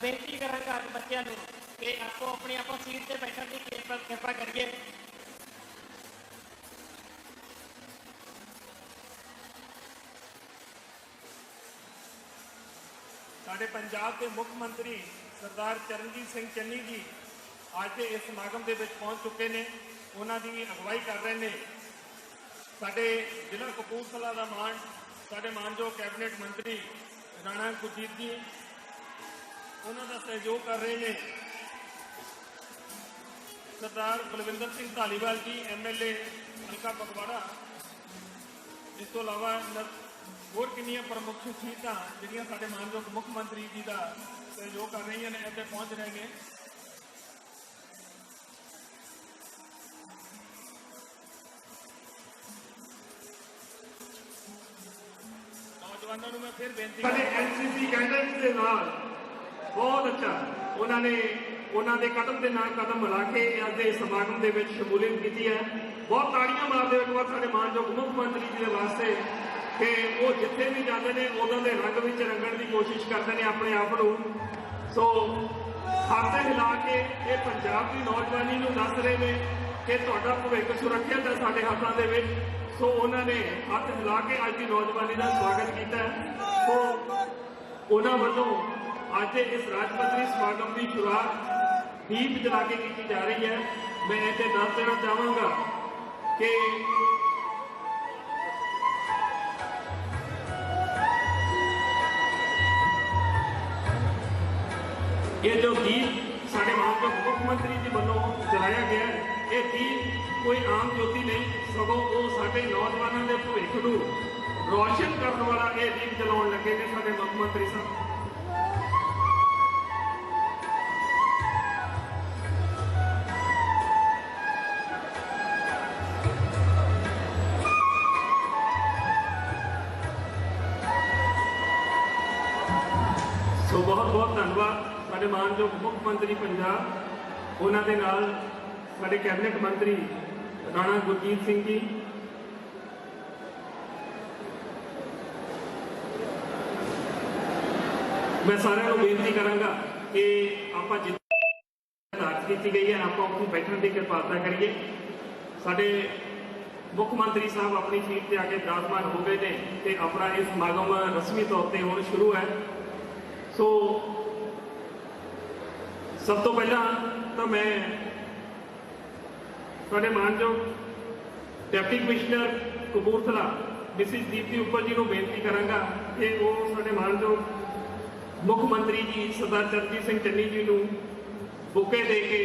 मैं बेनती करांगा अज बच्चों को कि आपको अपनी आप सीट से बैठने की कृपा करिए। साडे पंजाब के मुख्य मंत्री सरदार चरणजीत सिंह चन्नी जी अज के इस समागम के पहुँच चुके हैं। उन्होंने अगवाई कर रहे हैं साडे जिला कपूरथला का साडे मानयोग कैबिनेट मंत्री राणा गुरजीत जी, उन्होंने सहयोग कर रहे हैं सरदार बलविंदर सिंह धालीवाल जी MLA हल्का फगवाड़ा। इस तो इलावा होर कितनी प्रमुख शख्सियतां जिहड़ियां साडे मानयोग मुख्य मंत्री जी का सहयोग कर रही हैं इत्थे पहुंच रहे हैं। नौजवानों मैं फिर बेनती NCC कैडेट्स के नाल बहुत अच्छा उन्होंने कदम के नाल कदम मिला के अज के समागम के शमूलियत की है। बहुत ताड़ियां मारते एक बार साडे मानयोग मुख्य मंत्री जी के वास्ते कि वो जिथे भी जाते हैं उदों के रंग में रंगण की कोशिश करते हैं अपने आप को। सो हाथ हिला के ये पंजाब की नौजवानी को दस रहे हैं कि तुहाडा भविख सुरक्षित है साडे हाथों के। सो उन्होंने हाथ हिला के अज की नौजवानी का स्वागत किया। सो उन्होंने वालों अज इस राजपत्रित समागम की शुरुआत दीप जला के की जा रही है। मैं इतने दस देना चाहवागा कि ये जो दीप साडे मानयोग मुख्यमंत्री जी वालों जलाया गया ये दीप कोई आम ज्योति नहीं, सगों वो साडे नौजवानों के भविख को रोशन करने वाला ये दीप जलाउण लगे ने साडे मुख्यमंत्री साहब। सो बहुत बहुत धन्यवाद साडे मानयोग मुख्य मंत्री पंजाब, उन्होंने नाल साडे कैबिनेट मंत्री राणा गुरजीत सिंह जी। मैं सारे को बेनती करांगा कि आप जिद्दात की गई है आप उत्थे बैठने की कृपालता करिए। साडे मुख्य मंत्री साहब अपनी सीट पर आके विराजमान हो गए हैं कि अपना ये समागम रस्मी तौर पर होना शुरू है। सो सब तो पहला तो मैं साडे मानयोग deputy commissioner Kapurthala Mrs Deepti Uppal ji को बेनती करांगा कि वो साडे मानयोग मुख्य मंत्री जी सरदार चरणजीत सिंह चन्नी जी को बुके दे के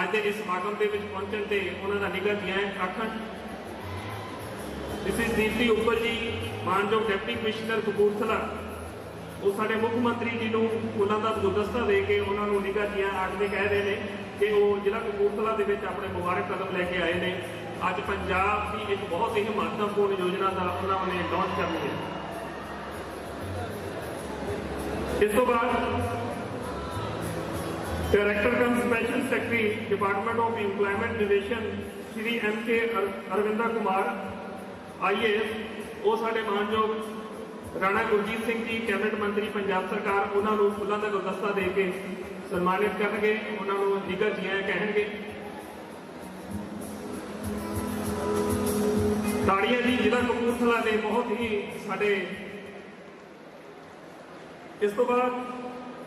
अज के इस समागम के पहुंचने से उन्होंने निगाह दिया आखन। मिसिज दीप्ति उप्पल जी मानयोग डिप्टी कमिश्नर कपूरथला वो साडे मुख्य मंत्री जी को उन्हों का गुलदस्ता दे के उन्होंने निगाह दिया आखते कह रहे हैं कि वो जिला कपूरथला के अपने मुबारक कदम लैके आए हैं। अज पंजाब की एक बहुत ही महत्वपूर्ण योजना का उन्होंने लॉन्च कर लिया। इस तो बाद director come special secretary department of employment division Shri MK Aravinda Kumar IAS वो साडे मानयोग राणा गुरजीत सिंह जी कैबिनेट मंत्री पंजाब सरकार उन्होंने फुलों का गुलदस्ता दे के सन्मानित करेंगे, उन्होंने निगाह जिया कहेंगे। ताड़ियां जी जिला कपूरथला ने बहुत ही साडे। इस तो बाद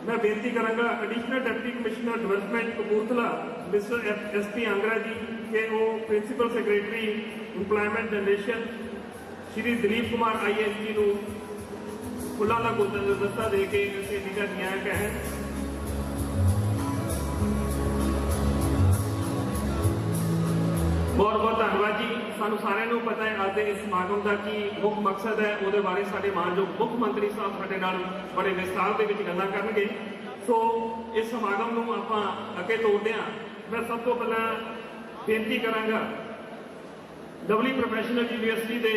मैं बेनती करांगा additional deputy commissioner development Kapurthala mister SP Angra ji के वो principal secretary employment generation Shri Dilip Kumar IAS ji को फुलों का गुलदस्ता दे के उसे निगाह दिया कहें। बहुत बहुत धन्यवाद जी। सानू सारिआं पता है अज इस समागम का की मुख्य मकसद है, वो बारे साडे मानयोग मुख्य मंत्री साहब साडे नाल बड़े विस्तार के गल्लां करनगे। सो इस समागम नूं आपां अगे तोड़दे हां। मैं सब तो पहला बेनती करांगा लवली प्रोफैशनल यूनिवर्सिटी के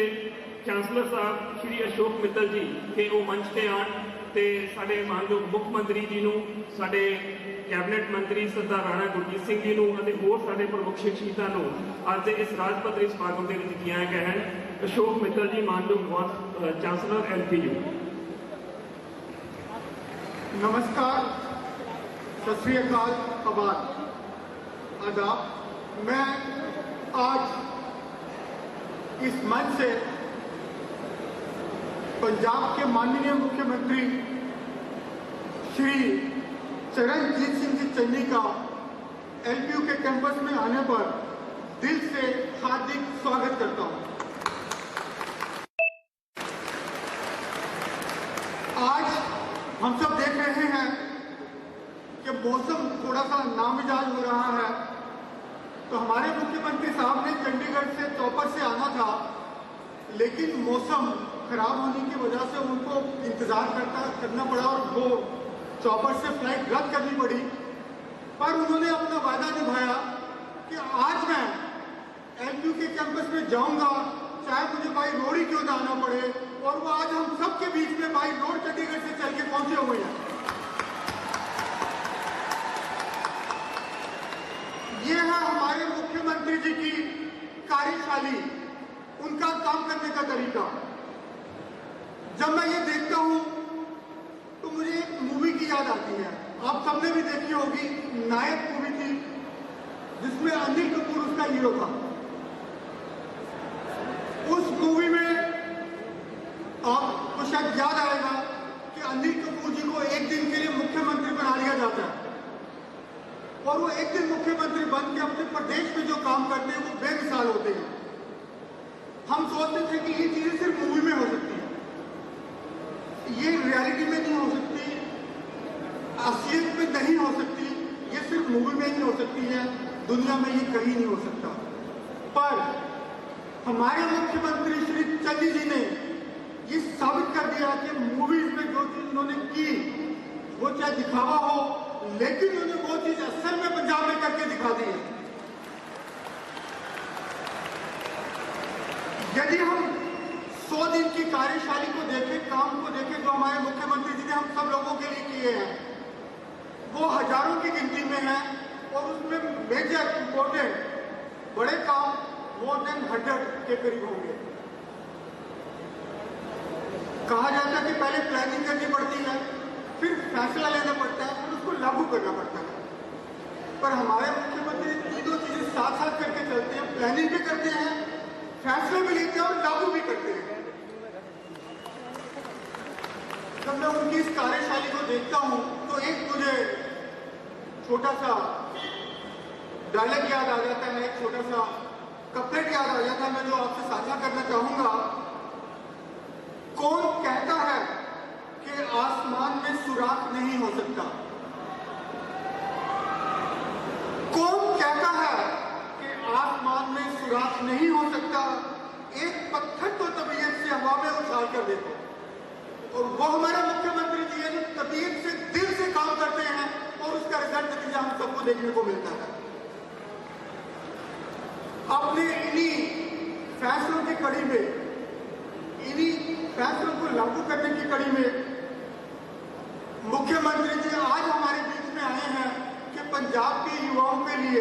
चांसलर साहब श्री अशोक मित्तल जी कि वो मंच पर आन ते साडे मानयोग मुख्य मंत्री जी नूं साडे कैबिनेट मंत्री सरदार राणा गुरजीत सिंह जी नूं अते होर साडे प्रमुख शख्सियतां नूं अज इस राजपत्रित समागम के विच किया गया है। अशोक मित्तल जी मानयोग चांसलर LPU। नमस्कार, सत श्री अकाल, आभार, आदाब। मैं आज इस मंच से पंजाब के माननीय मुख्यमंत्री श्री चरणजीत सिंह जी चन्नी का एलपीयू के कैंपस में आने पर दिल से हार्दिक स्वागत करता हूं। आज हम सब देख रहे हैं कि मौसम थोड़ा सा नामिजाज हो रहा है, तो हमारे मुख्यमंत्री साहब ने चंडीगढ़ से चौपर से आना था, लेकिन मौसम खराब होने की वजह से उनको इंतजार करना पड़ा और वो चौपर से फ्लाइट रद्द करनी पड़ी। पर उन्होंने अपना वादा निभाया कि आज मैं एलपीयू के कैंपस में जाऊंगा, चाहे मुझे बाई रोड ही क्यों ना आना पड़े, और वो आज हम सबके बीच में बाई रोड चंडीगढ़ से चल के पहुंचे हुए हैं। ये है हमारे मुख्यमंत्री जी की कार्यशैली, उनका काम करने का तरीका। जब मैं ये देखता हूं तो मुझे एक मूवी की याद आती है, आप सबने भी देखी होगी, नायक मूवी थी जिसमें अनिल कपूर उसका हीरो था। उस मूवी में आपको शायद याद आएगा कि अनिल कपूर जी को एक दिन के लिए मुख्यमंत्री बना लिया जाता है, और वो एक दिन मुख्यमंत्री बन के अपने प्रदेश में जो काम करते हैं वो बेमिसाल होते हैं। हम सोचते थे कि ये चीजें सिर्फ मूवी में हो सकती है, ये रियलिटी में नहीं हो सकती, असलियत में नहीं हो सकती, ये सिर्फ मूवी में ही हो सकती है, दुनिया में ये कहीं नहीं हो सकता। पर हमारे मुख्यमंत्री श्री चन्नी जी ने ये साबित कर दिया कि मूवीज में जो चीज उन्होंने की वो चाहे दिखावा हो, लेकिन उन्होंने वो चीज असल में पंजाब में करके दिखा दी है। यदि हम 100 दिन की कार्यशैली को देखें, काम को देखें जो हमारे मुख्यमंत्री जी ने हम सब लोगों के लिए किए हैं, वो हजारों की गिनती में है, और उसमें मेजर इंपॉर्टेंट बड़े काम मोर देन 100 के करीब होंगे। कहा जाता है कि पहले प्लानिंग करनी पड़ती है, फिर फैसला लेना पड़ता है, फिर उसको लागू करना पड़ता है। पर हमारे मुख्यमंत्री तीनों चीजें साथ साथ करके चलते हैं, प्लानिंग भी करते हैं, फैसले भी लेते हैं और लागू भी करते हैं। जब मैं उनकी इस कार्यशैली को देखता हूं तो एक मुझे छोटा सा डायलॉग याद आ जाता है, एक छोटा सा कपलेट याद आ जाता है, मैं जो आपसे साझा करना चाहूंगा। कौन कहता है कि आसमान में सुराख नहीं हो सकता? कौन कहता है कि आसमान में सुराख नहीं हो सकता? एक पत्थर तो तबीयत से हवा में उछाल कर देखो, और वो हमारे मुख्यमंत्री जी है, तबीयत से दिल से काम करते हैं, और उसका रिजल्ट नतीजा हम सबको देखने को मिलता है। अपने इन्हीं फैसलों की कड़ी में, इन्हीं फैसलों को लागू करने की कड़ी में मुख्यमंत्री जी आज हमारे बीच में आए हैं कि पंजाब के युवाओं के लिए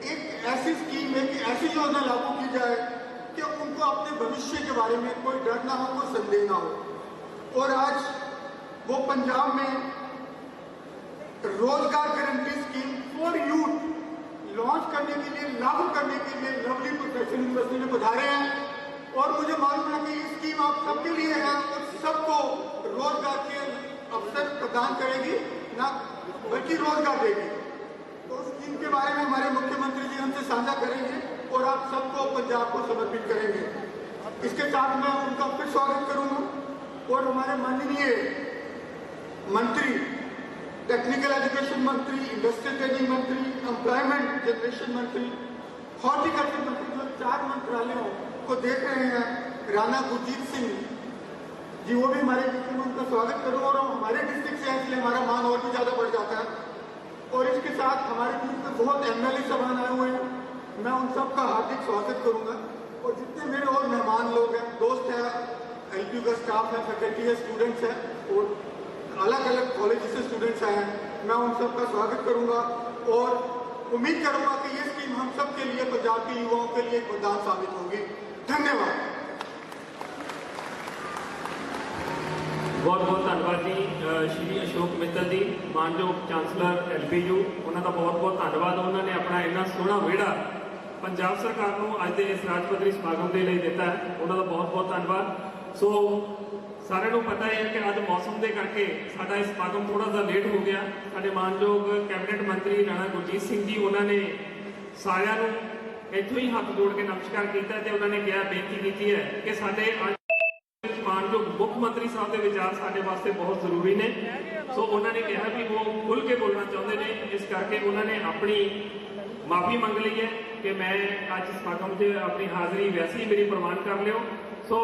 एक ऐसी स्कीम, एक ऐसी योजना लागू की जाए कि उनको अपने भविष्य के बारे में कोई डर ना हो, कोई संदेह ना हो। और आज वो पंजाब में रोजगार guarantee scheme for youth launch करने के लिए, लागू करने के लिए लवली प्रोफेशनल यूनिवर्सिटी में पधारे हैं, और मुझे मालूम है कि ये स्कीम आप सबके लिए है और सबको रोजगार के अवसर प्रदान करेगी, ना बल्कि रोजगार देगी। तो उस स्कीम के बारे में हमारे मुख्यमंत्री जी हमसे साझा करेंगे और आप सबको पंजाब को समर्पित करेंगे। इसके साथ मैं उनका फिर स्वागत करूंगा, और हमारे माननीय मंत्री, टेक्निकल एजुकेशन मंत्री, इंडस्ट्रियल ट्रेनिंग मंत्री, एम्प्लॉयमेंट जनरेशन मंत्री, हॉर्टिकल्चर मंत्री, जो 4 मंत्रालयों को देख रहे हैं, राणा गुरजीत सिंह जी, वो भी हमारे बीच में, उनका स्वागत करूँ। और हमारे डिस्ट्रिक्ट से है, इसलिए हमारा मान और भी ज्यादा बढ़ जाता है। और इसके साथ हमारे बीच में बहुत MLA साहबान आए हुए हैं, मैं उन सबका हार्दिक स्वागत करूंगा। और जितने मेरे और मेहमान लोग हैं, दोस्त हैं, एलपीयू का स्टाफ है, फैकल्टी है, स्टूडेंट्स हैं, और अलग अलग कॉलेज से स्टूडेंट्स आए हैं, मैं उन सबका स्वागत करूंगा और उम्मीद करूंगा कि ये स्कीम हम सब के लिए, पंजाब के युवाओं के लिए एक वरदान साबित होगी। धन्यवाद। बहुत बहुत धन्यवाद जी श्री अशोक मित्तल जी, मानयोग चांसलर LPU, उन्होंने बहुत बहुत धन्यवाद। उन्होंने अपना इन्ना सोहना विहड़ा पंजाब सरकार को अज के इस राज पद्धरी समागम के लिए दिता है, उन्होंने बहुत बहुत धन्यवाद। सो सारे को पता है कि अज मौसम के करके साडा इस समागम थोड़ा सा लेट हो गया। साडे मानयोग कैबिनेट मंत्री राणा गुरजीत सिंह जी उन्होंने सारिਆਂ ਨੂੰ ਇੱਥੋਂ ही हाथ जोड़ के नमस्कार किया ਤੇ उन्होंने कहा बेनती की है कि साडे मानयोग मुख मंत्री साहब के विचार साडे वास्ते बहुत जरूरी ने। सो उन्होंने कहा भी वो खुल के बोलना चाहते हैं, इस करके उन्होंने अपनी माफ़ी मंग ली है कि मैं अज समागम से अपनी हाज़री वैसे ही मेरी प्रवान कर लियो। सो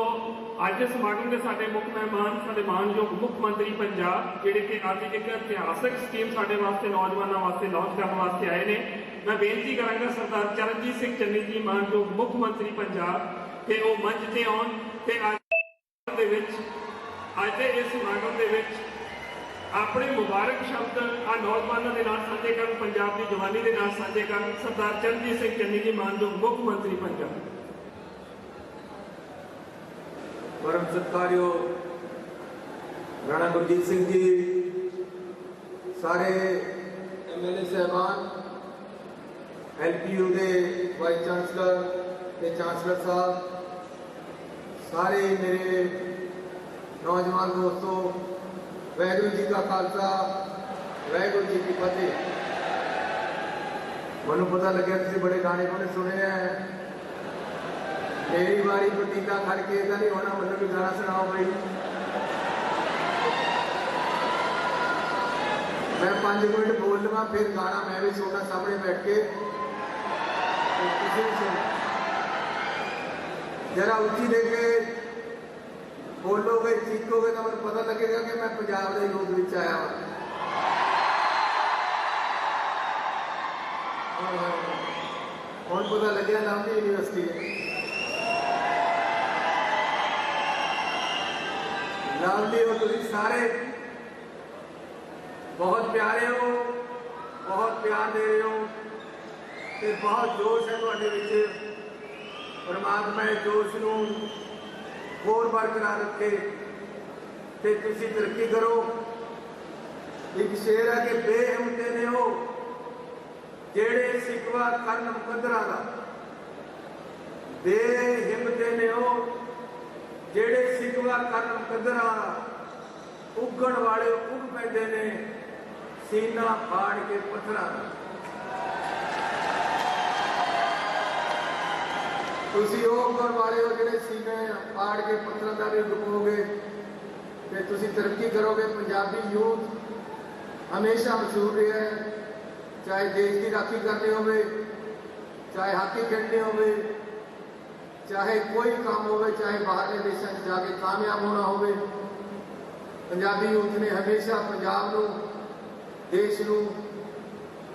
अज के समागम के साडे मुख मेहमान साडे मानयोग मुख मंत्री पंजाब जिहड़े कि अज एक इतिहासक स्कीम साडे वास्ते नौजवानों वास्ते लॉन्च करने वास्ते आए हैं। मैं बेनती करांगा सरदार चरणजीत सिंह चन्नी जी मानयोग मुख मंत्री पंजाब कि वो मंच से आउण ते अज के इस समागम के अपने मुबारक शब्द आ नौजवानों के नाल साझे करन, पंजाब की जवानी के नाल साझे करन। सरदार चरणजीत सिंह चन्नी जी मानयोग मुख मंत्री पंजाब। परम सत्कारयोग राणा गुरजीत सिंह जी, सारे MLA साहबान, LPU के वाइस चांसलर ते चांसलर साहब, सारे मेरे नौजवान दोस्तों, वाहिगुरू जी का खालसा वाहिगुरू जी की फतेह। मनु पता लगे तुम बड़े गाने गुने सुने हैं, मेरी बारी पतीला खड़ के इदा नहीं होना, मतलब भी गाना सुनाओ भाई। मैं 5 मिनट बोल लवा फिर गाना मैं भी सुनना सामने बैठ के, जरा उच्ची देके बोलोगे चीखोगे तो मुझे पता लगेगा कि मैं पंजाब के यूथ में आया हूँ। पता लगे लाहौर यूनिवर्सिटी है, लाभली हो तुम सारे बहुत प्यारे हो, बहुत प्यार दे रहे हो, तो बहुत जोश है तुहाडे विच। परमात्मा इस जोश नूं होर बरकरार रखे ते तुसीं तरक्की करो। एक शेर है कि बेहिम्मते ने हो जेड़े सिकवा करन मुकद्दरां दा, बेहिम्मते ने हो जेड़े सिकवा करन मुकद्दरां दा, उगण वाले उग पैंदे ने सीना फाड़ के पत्थरां दा। तुसीं ਉਹ उगण वाले हो जेड़े सीने फाड़ के पत्थरां दा भी डुबोगे ते तुसीं तरक्की करोगे। पंजाबी यूथ हमेशा मशहूर रहा है, चाहे देश की राखी करनी हो, चाहे हाकी खेलनी हो, चाहे कोई काम हो, चाहे बाहरले देशों में जाके कामयाब होना हो। पंजाबी यूथ ने हमेशा पंजाब नूं, देश नूं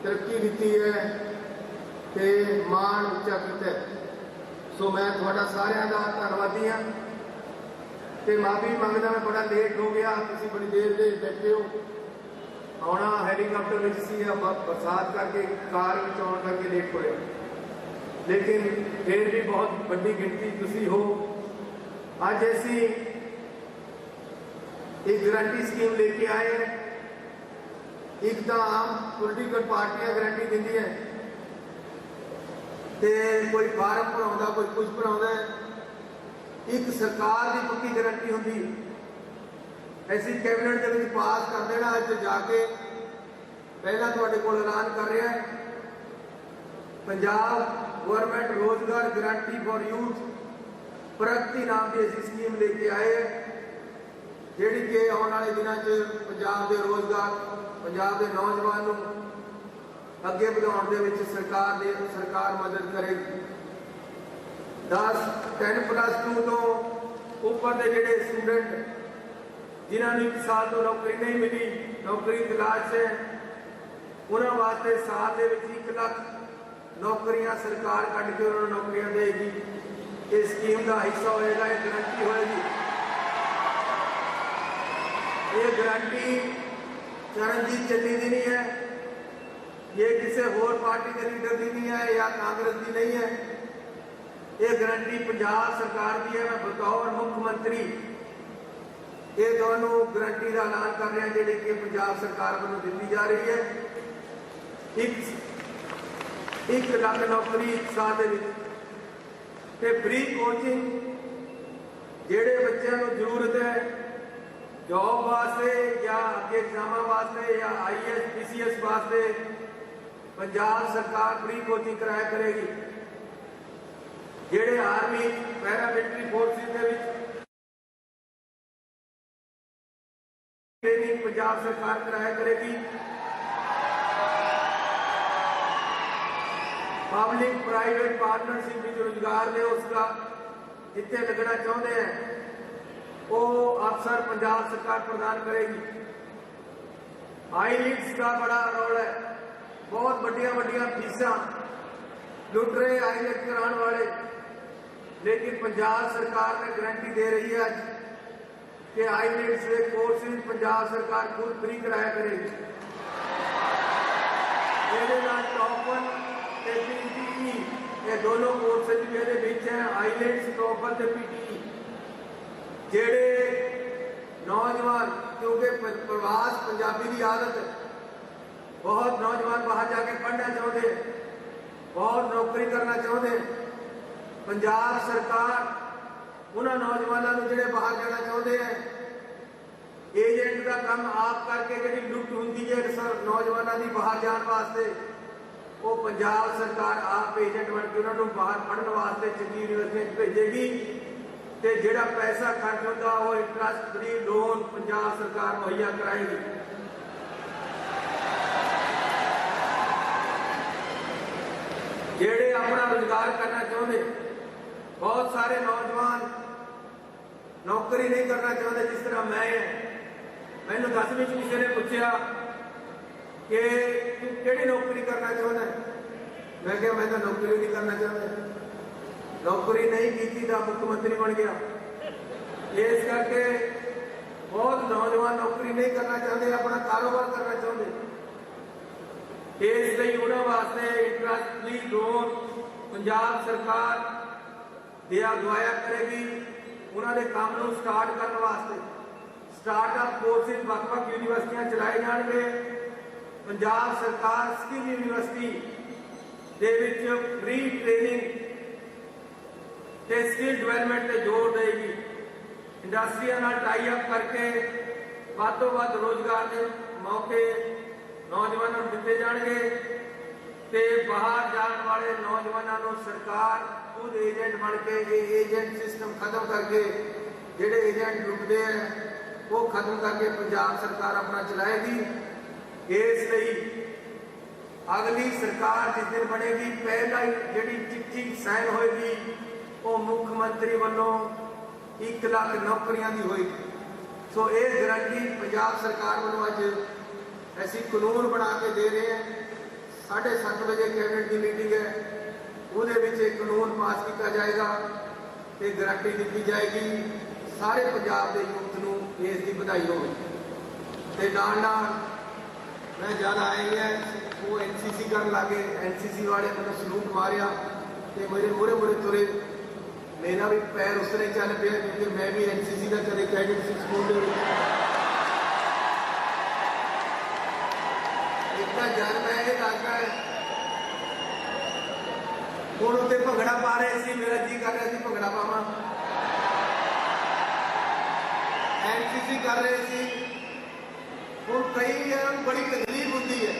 तरक्की दी है ते मान उच्चा किया। सो मैं थोड़ा सारिਆਂ ਦਾ ਧੰਨਵਾਦੀ हाँ ਤੇ माफ़ी मंगदा, मैं बड़ा लेट हो गया, तुसीं बड़ी देर दे बैठे हो। आना हैलीकॉप्टर में सी बरसात करके कार में आने करके लेट होया, लेकिन फिर भी बहुत बड़ी गिनती तुसी हो। अज असी एक गारंटी स्कीम लेके आए हैं। एक तो आम पोलिटिकल पार्टियां गारंटी देंदी है, ते कोई फार्म भराउंदा, कोई कुछ भराउंदा है। एक सरकार की पक्की गारंटी होंदी, ऐसी कैबिनेट के विच पास कर देना। अज जाके पहला तुहाडे कोल ऐलान कर रहा है, पंजाब गवर्नमेंट रोजगार गारंटी फॉर यूथ प्रगति नाम की ऐसी स्कीम लेके आए है, जिहड़ी कि आने वाले दिनों च पंजाब के रोजगार, पंजाब के नौजवान नूं अगे बढ़ाउण दे विच सरकार मदद करेगी। 10+2 तो ऊपर के जिहड़े स्टूडेंट जिन्होंने 1 साल तो नौकरी नहीं मिली, नौकरी तलाश है, उन्होंने वास्ते साल के 1 लाख नौकरियां सरकार कट के उन्होंने नौकरियां देगी। इस स्कीम का हिस्सा होएगा, ये गारंटी होएगी। ये गारंटी चरणजीत चन्नी की नहीं है, ये किसी होर पार्टी के लीडर की नहीं है या कांग्रेस की नहीं है। ये गारंटी पंजाब सरकार की है। मैं बतौर मुख्यमंत्री ये दोनों गारंटी का ऐलान कर रहे हैं जी कि पंजाब सरकार वालों दी जा रही है। 1 लाख नौकरी 1 साल के फ्री कोचिंग जेडे बच्चों को जरूरत है जॉब वास्ते या अगे एग्जाम वास्ते या IAS PCS वास्ते पंजाब सरकार फ्री कोचिंग कराया करेगी। जेडे आर्मी पैरामिलिट्री फोर्सिस के ट्रेनिंग पंजाब सरकार कराया करेगी। पब्लिक प्राइवेट पार्टनरशिप में रोजगार ने उसका जितने लगना चाहते हैं वो अफसर पंजाब सरकार प्रदान करेगी। IELTS का बड़ा रोल है, बहुत बड़िया बड़िया फीसा लुट रहे IELTS कराने वाले, लेकिन पंजाब सरकार ने गारंटी दे रही है कि IELTS के कोर्सेज पंजाब सरकार खुद फ्री कराया करेगी। टॉपर PTE ये दोनों कोर्सेज मेरे बीच हैं, IELTS टॉपर से PTE। जेड़े नौजवान क्योंकि प्रवास पंजाबी की आदत है, बहुत नौजवान बाहर जाके पढ़ना चाहते हैं, बहुत नौकरी करना चाहते हैं। पंजाब सरकार उन्होंने नौजवानों को जोड़े बाहर जाना चाहते हैं एजेंट का काम आप करके जी लुट होंगी है नौजवानों की बाहर जाने वास्ते, वो पंजाब सरकार आप एजेंट बन के उन्होंने बाहर पढ़ने वास्ते चंगी यूनिवर्सिटी भेजेगी। तो जोड़ा पैसा खर्च होता वो इंटरस्ट फ्री लोन पंजाब सरकार मुहैया कराएगी। जेड़े अपना रोजगार करना चाहते, बहुत सारे नौजवान नौकरी नहीं करना चाहते, जिस तरह मैंने 10वीं किसी ने पूछा कि तू केड़ी नौकरी करना चाहता है, मैं क्या मैं तो नौकरी नहीं करना चाहता, नौकरी नहीं की तो मुख्यमंत्री बन गया। इस करके बहुत नौजवान नौकरी नहीं करना चाहते, अपना कारोबार करना चाहते। इसलिए उन्होंने वास्ते इंटरस्ट फ्री लोन पंजाब सरकार दिया दवाया करेगी। उन्होंने काम को स्टार्ट करने वास्ते स्टार्टअप कोर्सेज वक्-वक् यूनिवर्सिटियां चलाए जाएंगे। पंजाब सरकार स्किल यूनिवर्सिटी दे विच फ्री ट्रेनिंग ते स्किल डेवलपमेंट ते जोर देगी। इंडस्ट्रियां नाल टाई अप करके वध तो वध रोजगार के मौके नौजवानों को दिते जाएंगे ते बाहर जाने वाले नौजवानों को सरकार खुद एजेंट बन के एजेंट सिस्टम खत्म करके जेडे एजेंट लुटते हैं वो खत्म करके पंजाब सरकार अपना चलाएगी। इसलिए अगली सरकार जिस दिन बनेगी पहला जी चिट्ठी साइन होएगी वो मुख्यमंत्री वालों 1 लाख नौकरियां की होएगी। सो ये गारंटी पंजाब सरकार वालों अज ऐसी कानून बना के दे रहे हैं। 7:30 बजे कैबिनेट की मीटिंग है, ਉਹਦੇ ਵਿੱਚ एक कानून पास किया जाएगा तो गारंटी दी जाएगी सारे पंजाब के यूथ को इसकी बधाई होगी। तो नाल मैं ज़्यादा आए हैं वो NCC कर लगे, NCC वाले मैंने सलूट मारिया तो मेरे मुरे मुरे तुरे, मेरा भी पैर उस तरह चल पाया क्योंकि मैं भी NCC का कदे कैडेट सी स्कूल इतना जन मैं ये लगता है हूँ उत्ते भंगड़ा पा रहे थे, मेरा जी कर रहा था भंगड़ा पावा। NCC कर रहे थे, हूँ कई बड़ी तकलीफ होती है,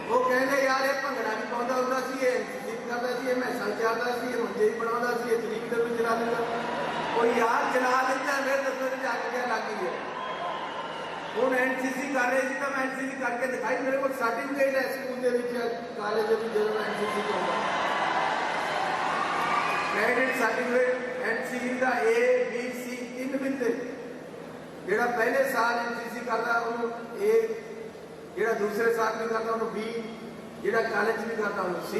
वो कहते यार ये भंगड़ा भी पाता होता सी, NCC भी करता सी, मैसा चलता सी, मुंजे भी बना सी, तरीक भी चला लेता, कोई यार चला लेता फिर दसो जाके क्या लग गई है। हूँ NCC कर रहे थे तो मैं NCC करके दिखाई, मेरे को सर्टिफिकेट है स्कूल के कॉलेज में जो NCC करता क्रेडिट सर्टिफिकेट NCC का A B C 3 मिलते, जोड़ा पहले साल NCC करता उन्होंने A, जोड़ा दूसरे साल भी करता उन्होंने B, जोड़ा कॉलेज भी करता उन्होंने C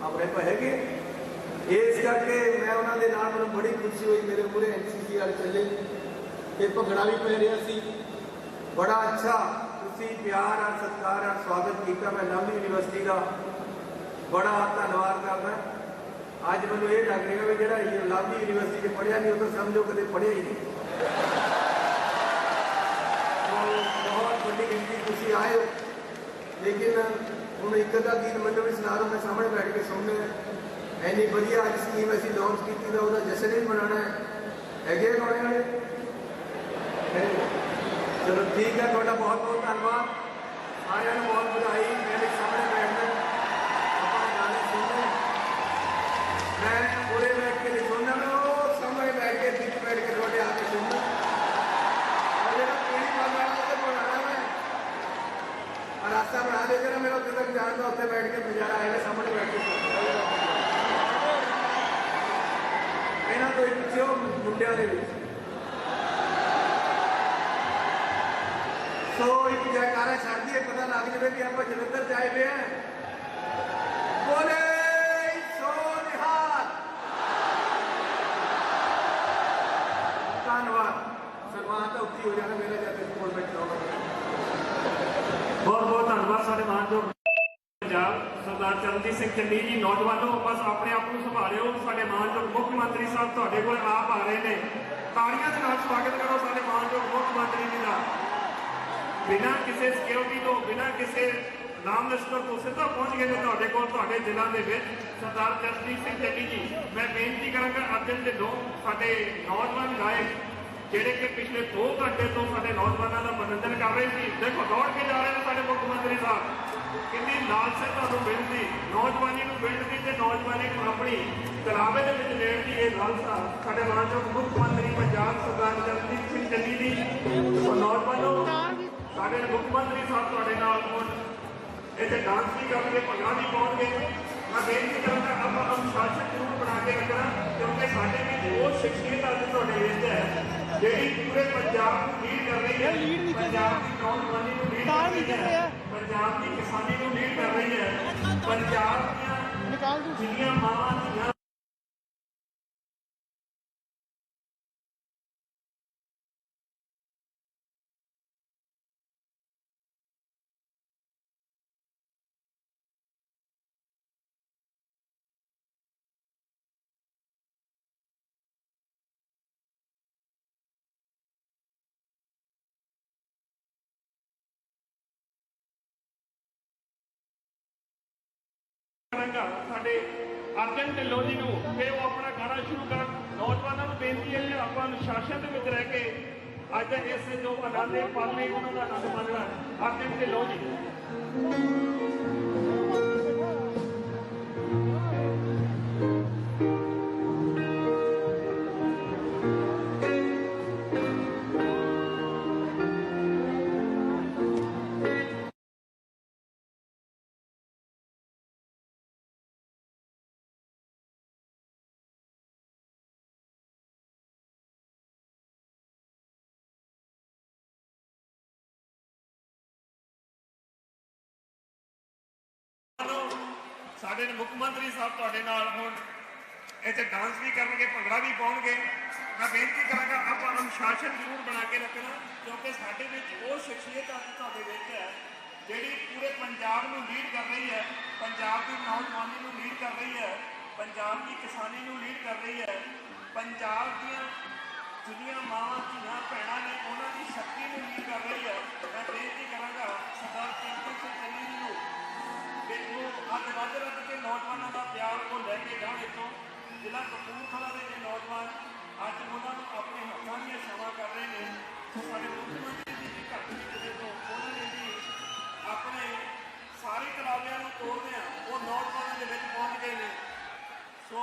अपने पर है। इस करके मैं उन्होंने नाल मैं बड़ी खुशी हुई, मेरे पूरे NCC वाले चले तो भंगड़ा भी पै रहा सी, बड़ा अच्छा तुसी प्यार और सत्कार और स्वागत किया। मैं लाहौर यूनिवर्सिटी का बड़ा धन्यवाद करना। अज मैं ये लग रहा है भी जो लाहौर यूनिवर्सिटी पढ़िया नहीं वो तो समझो कदे पढ़िया ही नहीं। और बहुत बड़ी गिनती तुसी आए हो, लेकिन ਹੁਣ ਇੱਕ ਅੱਧਾ ਗੀਤ ਮੈਨੂੰ ਵੀ ਸੁਣਾ ਦਿਓ, ਮੈਂ ਸਾਹਮਣੇ ਬੈਠ ਕੇ ਸੁਣਨੇ ਆ। ਇੰਨੀ ਵਧੀਆ ਅੱਜ ਸਕੀਮ ਅਸੀਂ ਲਾਂਚ ਕੀਤੀ ਤਾਂ ਉਹਦਾ ਜਸ਼ਨ ਵੀ ਮਨਾਉਣਾ ਹੈ। ਹੈਗੇ ਗਾਣੇ ਵਾਲੇ? ਚਲੋ ਠੀਕ ਹੈ, ਤੁਹਾਡਾ ਬਹੁਤ ਬਹੁਤ ਧੰਨਵਾਦ, ਸਾਰਿਆਂ ਨੂੰ ਬਹੁਤ ਵਧਾਈ। ਮੇਰੇ ਸਾਹਮਣੇ ਬੈਠਣਾ, ਆਪਾਂ ਗਾਣੇ ਸੁਣਨੇ, ਮੈਂ ਉਰੇ ਬੈਠ ਕੇ ਨਹੀਂ ਸੁਣਨਾ, ਮੈਂ ਉਹ ਸਾਹਮਣੇ ਬੈਠ ਕੇ ਵਿੱਚ ਬੈਠ ਕੇ ਤੁਹਾਡੇ ਆ ਕੇ ਸੁਣਨਾ। और ਜਿਹੜਾ ਪੀੜੀ ਪਾਣਾ ਉਹਦੇ ਕੋਲ ਆਣਾ ਮੈਂ रास्ता बना देते ना, मेरा उत्तर तक जान का उत्ते बैठ के नजारा आएगा, सामने बैठ के ਇਹਨਾਂ ਤੋਂ ਇੱਕ ਪਿੱਛੇ ਮੁੰਡਿਆਂ ਦੇ ਵਿੱਚ। ਸੋ ਇੱਕ ਜੈਕਾਰਾ ਛੱਡ ਦਈਏ, ਪਤਾ ਲੱਗ ਜਾਵੇ ਕਿ ਆਪਾਂ ਜਲੰਧਰ ਜਾਏ ਪਏ ਆ। ਬੋਲੇ ਸੋ ਨਿਹਾਲ। ਧੰਨਵਾਦ। ਸਨਮਾਨ ਤਾਂ ਉੱਤੀ ਹੋ ਜਾਣਾ ਮੇਰਾ, ਜਦ ਤੱਕ ਕੋਲ ਬੈਠਾ ਹੋਗਾ। ਬਹੁਤ ਬਹੁਤ ਧੰਨਵਾਦ ਸਾਡੇ ਮਾਨਯੋਗ ਪੰਜਾਬ ਸਰਦਾਰ ਚਰਨਜੀਤ ਸਿੰਘ ਚੰਨੀ ਜੀ। ਨੌਜਵਾਨੋ, ਬਸ ਆਪਣੇ ਆਪ ਨੂੰ ਸੰਭਾਲਿਓ, ਸਾਡੇ ਮਾਨਯੋਗ ਮੁੱਖ ਮੰਤਰੀ ਸਾਹਿਬ ਤੁਹਾਡੇ ਕੋਲ ਆਪ ਆ ਰਹੇ ਨੇ। ਤਾੜੀਆਂ ਦੇ ਨਾਲ ਸਵਾਗਤ ਕਰੋ ਸਾਡੇ ਮਾਨਯੋਗ ਮੁੱਖ ਮੰਤਰੀ ਜੀ ਦਾ। ਬਿਨਾਂ ਕਿਸੇ ਸਿਕਿਉਰਿਟੀ ਤੋਂ, ਬਿਨਾਂ ਕਿਸੇ ਨਾਮ ਲਸ਼ਕਰ ਤੋਂ ਸਿੱਧਾ ਪਹੁੰਚ ਗਏ ਨੇ ਤੁਹਾਡੇ ਕੋਲ, ਤੁਹਾਡੇ ਜ਼ਿਲ੍ਹਾ ਦੇ ਵਿੱਚ। ਸਰਦਾਰ ਚਰਨਜੀਤ ਸਿੰਘ ਚੰਨੀ ਜੀ, ਮੈਂ ਬੇਨਤੀ ਕਰਾਂਗਾ ਅਰਜਨ ਢਿੱਲੋਂ, ਸਾਡੇ ਨੌਜਵਾਨ ਗਾਇਕ ਜਿਹੜੇ ਕਿ ਪਿਛਲੇ 2 ਘੰਟੇ ਤੋਂ ਸਾਡੇ ਨੌਜਵਾਨਾਂ ਦਾ ਮਨੋਰੰਜਨ ਕਰ ਰਹੇ ਸੀ, ਦੇਖੋ ਦੌੜ ਕੇ ਜਾ ਰਹੇ ਨੇ ਸਾਡੇ ਮੁੱਖ ਮੰਤਰੀ ਸਾਹਿਬ। ਕਿੰਨੀ ਲਾਲਸਾ ਤੁਹਾਨੂੰ ਮਿਲਦੀ, ਨੌਜਵਾਨੀ ਨੂੰ ਮਿਲਦੀ ਤੇ ਨੌਜਵਾਨੀ ਨੂੰ ਆਪਣੀ ਕਲਾਵੇ ਦੇ ਵਿੱਚ ਲੈਣ ਦੀ ਇਹ ਲਾਲਸਾ ਸਾਡੇ ਮਾਨਯੋਗ ਮੁੱਖ ਮੰਤਰੀ ਪੰਜਾਬ ਸਰਦਾਰ ਚਰਨਜੀਤ ਸਿੰਘ ਚੰਨੀ ਜੀ। ਸੋ ਨੌਜਵਾਨੋ, ਸਾਡੇ ਮੁੱਖ ਮੰਤਰੀ ਸਾਹਿਬ ਤੁਹਾਡੇ ਨਾਲ ਹੁਣ ਇੱਥੇ ਡਾਂਸ ਵੀ ਕਰਨਗੇ, ਭੰਗੜਾ ਵੀ ਪਾਉਣਗੇ। ਮੈਂ ਬੇਨਤੀ ਕਰਾਂਗਾ ਆਪਾਂ ਅਨੁਸ਼ਾਸਨ ਜ਼ਰੂਰ ਬਣਾ ਕੇ ਰੱਖਣਾ, ਕਿਉਂਕਿ ਸਾਡੇ ਵਿੱਚ ਉਹ ਸ਼ਖਸੀਅਤ ਅੱਜ ਤੁਹਾਡੇ ਵਿੱਚ ਹੈ ਜਿਹੜੀ ਪੂਰੇ ਪੰਜਾਬ ਨੂੰ ਲੀਡ ਕਰ ਰਹੀ ਹੈ, ਪੰਜਾਬ ਦੀ ਨੌਜਵਾਨੀ ਨੂੰ ਲੀਡ ਕਰ ਰਹੀ ਹੈ, ਪੰਜਾਬ ਦੀ ਕਿਸਾਨੀ ਨੂੰ ਲੀਡ ਕਰ ਰਹੀ ਹੈ, ਪੰਜਾਬ ਦੀਆਂ ਜਿਹੜੀਆਂ ਮਾਵਾਂ ਦੀਆਂ ਸਾਡੇ ਅਰਜਨ ਢਿੱਲੋਂ ਜੀ ਨੂੰ ਕਿ ਉਹ ਆਪਣਾ ਗਾਣਾ ਸ਼ੁਰੂ ਕਰਨ। ਨੌਜਵਾਨਾਂ ਨੂੰ ਬੇਨਤੀ ਹੈ ਕਿ ਆਪਾਂ ਅਨੁਸ਼ਾਸਨ ਦੇ ਵਿੱਚ ਰਹਿ ਕੇ ਅੱਜ ਦੇ ਇਸ ਜੋ ਆਨੰਦ ਦੇ ਪਲ ਨੇ ਉਹਨਾਂ ਦਾ ਆਨੰਦ ਮਾਣਨਾ। ਅਰਜਨ ਢਿੱਲੋਂ ਜੀ। ਸਾਡੇ ਮੁੱਖ ਮੰਤਰੀ ਸਾਹਿਬ ਤੁਹਾਡੇ ਨਾਲ ਹੁਣ ਇੱਥੇ ਡਾਂਸ ਵੀ ਕਰਨਗੇ, ਭੰਗੜਾ ਵੀ ਪਾਉਣਗੇ। ਮੈਂ ਬੇਨਤੀ ਕਰਾਂਗਾ ਆਪਾਂ ਅਨੁਸ਼ਾਸਨ ਜ਼ਰੂਰ ਬਣਾ ਕੇ ਰੱਖਣਾ, ਕਿਉਂਕਿ ਸਾਡੇ ਵਿੱਚ ਉਹ ਸ਼ਖਸੀਅਤ ਅੱਜ ਤੁਹਾਡੇ ਵਿੱਚ ਹੈ ਜਿਹੜੀ ਪੂਰੇ ਪੰਜਾਬ ਨੂੰ ਲੀਡ ਕਰ ਰਹੀ ਹੈ, ਪੰਜਾਬ ਦੀ ਨੌਜਵਾਨੀ ਨੂੰ ਲੀਡ ਕਰ ਰਹੀ ਹੈ, ਪੰਜਾਬ ਦੀ ਕਿਸਾਨੀ ਨੂੰ ਲੀਡ ਕਰ ਰਹੀ ਹੈ, ਪੰਜਾਬ ਦੀਆਂ ਜਿਹੜੀਆਂ ਮਾਵਾਂ ਧੀਆਂ ਭੈਣਾਂ ਨੇ ਉਹਨਾਂ ਦੀ ਸ਼ਕਤੀ ਨੂੰ ਲੀਡ ਕਰ ਰਹੀ ਹੈ। ਮੈਂ ਬੇਨਤੀ ਕਰਾਂਗਾ ਸਰਦਾਰ ਚਰਨਜੀਤ ਸਿੰਘ ਚੰਨੀ ਜੀ ਨੂੰ ਕਿ ਉਹ ਅੱਜ ਵੱਧ ਰੱਖ ਕੇ ਨੌਜਵਾਨਾਂ ਦਾ ਪਿਆਰ ਉਹ ਲੈ ਕੇ ਜਾਣ। ਇੱਥੋਂ ਜ਼ਿਲ੍ਹਾ ਕਪੂਰਥਲਾ ਦੇ ਜੇ ਨੌਜਵਾਨ ਅੱਜ ਉਹਨਾਂ ਨੂੰ ਆਪਣੇ ਹੱਥਾਂ ਦੀਆਂ ਛਾਵਾਂ ਕਰ ਰਹੇ ਨੇ। ਸਾਡੇ ਮੁੱਖ ਮੰਤਰੀ ਜੀ ਦੀ ਘੱਟ ਵਿੱਚ ਜਦੋਂ ਉਹਨਾਂ ਨੇ ਵੀ ਆਪਣੇ ਸਾਰੇ ਕਲਾਬਿਆਂ ਨੂੰ ਤੋੜਦੇ ਆ, ਉਹ ਨੌਜਵਾਨਾਂ ਦੇ ਵਿੱਚ ਪਹੁੰਚ ਗਏ ਨੇ। ਸੋ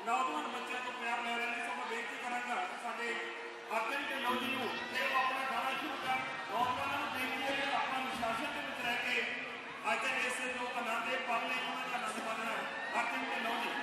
ਨੌਜਵਾਨ ਬੱਚਿਆਂ ਤੋਂ ਪਿਆਰ ਲੈ ਰਹੇ ਨੇ। ਸੋ ਮੈਂ ਬੇਨਤੀ ਕਰਾਂਗਾ ਸਾਡੇ ਅਰਜਨ ਢਿੱਲੋਂ ਜੀ ਨੂੰ ਕਿ ਉਹ ਆਪਣਾ ਗਾਣਾ ਸ਼ੁਰੂ ਕਰ। ਨੌਜਵਾਨਾਂ ਨੂੰ ਬੇਨਤੀ ਹੈ ਕਿ ਆਪਾਂ ਅਨੁਸ਼ਾਸਨ ਦੇ ਵਿੱਚ ਰਹਿ ਕੇ ਅੱਜ ਇਸ ਜੋ ਆਨੰਦ ਦੇ ਪਲ ਨੇ ਉਹਨਾਂ ਦਾ ਆਨੰਦ ਮਾਣਨਾ। ਅਰਜਨ ਢਿੱਲੋਂ ਜੀ।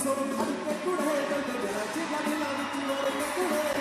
सुन खड़ के कुड़े गल गल च गल लग कुड़े